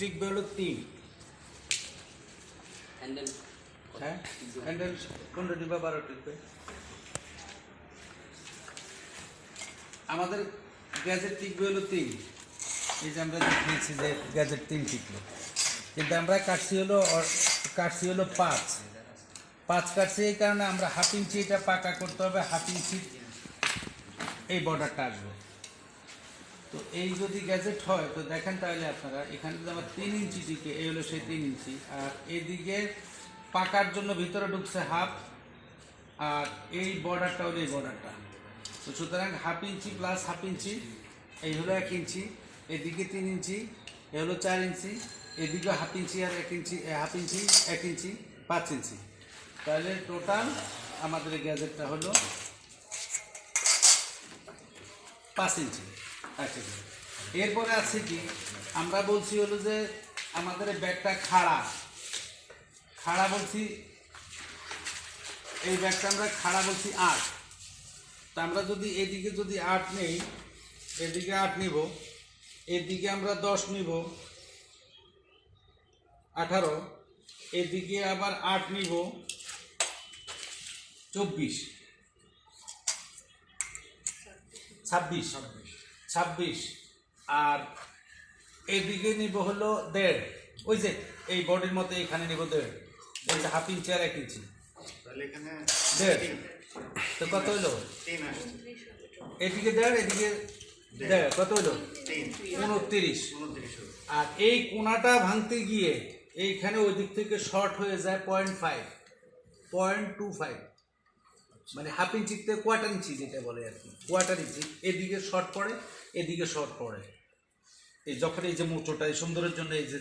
টিকবে হলো 3। হ্যান্ডেল হ্যাঁ, হ্যান্ডেল 15টি বা 12 টিকবে। আমাদের গ্যাজেট টিকবে হলো 3। এই যে আমরা দেখিয়েছি যে গ্যাজেট 3 টিকলো, কিন্তু আমরা কাটছি হলো 5। 5 কাটছি এই কারণে আমরা হাফ ইঞ্চি এটা পাকা করতে হবে, হাফ ইঞ্চি এই বর্ডারটা আসবে। তো এই যদি গ্যাজেট হয় তো দেখেন তাহলে আপনারা এখানে যদি আমার 3 ইঞ্চি টিকে, এই হলো সেই 3 ইঞ্চি, আর এইদিকে পাকার জন্য ভিতরে ঢুকছে হাফ, আর এই বর্ডারটা হলো এই বর্ডারটা। তো সুতরাং half inch plus half inch, এই হলো 1 ইঞ্চি, এদিকে 3 ইঞ্চি, এ হলো 4 ইঞ্চি, এদিকে হাফ ইঞ্চি আর 1 ইঞ্চি, হাফ ইঞ্চি 1 ইঞ্চি 5 ইঞ্চি। তাহলে টোটাল আমাদের এই গ্যাজেটটা হলো 5 ইঞ্চি। আচ্ছা, এরপরে আছে কি, আমরা বলছি হলো যে আমাদের ব্যাগটা খাড়া বলছি, এই ব্যাগটা আমরা খাড়া বলছি 8। তা আমরা যদি এদিকে যদি 8 নেই, এদিকে 8 নিব, এদিকে আমরা 10 নিব 18, এদিকে আবার 8 নিব 24, 26, আর এদিকে নিব হলো 1.5, ওই যে এই বডির মতো এখানে নিব 1.5, ওই যে হাফ ইঞ্চি আর 1 ইঞ্চি, তাহলে এখানে 1.5। তো কত হইলো? 3 আসছে। এদিকে 1.5, এদিকে 1.5, কত হইলো? 29। 29 হবে। আর এই কোণাটা ভাঙতে গিয়ে এইখানে ওই দিক থেকে শর্ট হয়ে যায় 0.25, মানে হাফ ইঞ্চিতে কোয়ার্টার ইঞ্চি যেটা বলে আর কি, কোয়ার্টার ইঞ্চি। এদিকে শর্ট পড়ে, এদিকে শর্ট পড়ে। এই যখন এই যে মোচোটা এই সুন্দরের জন্য এই যে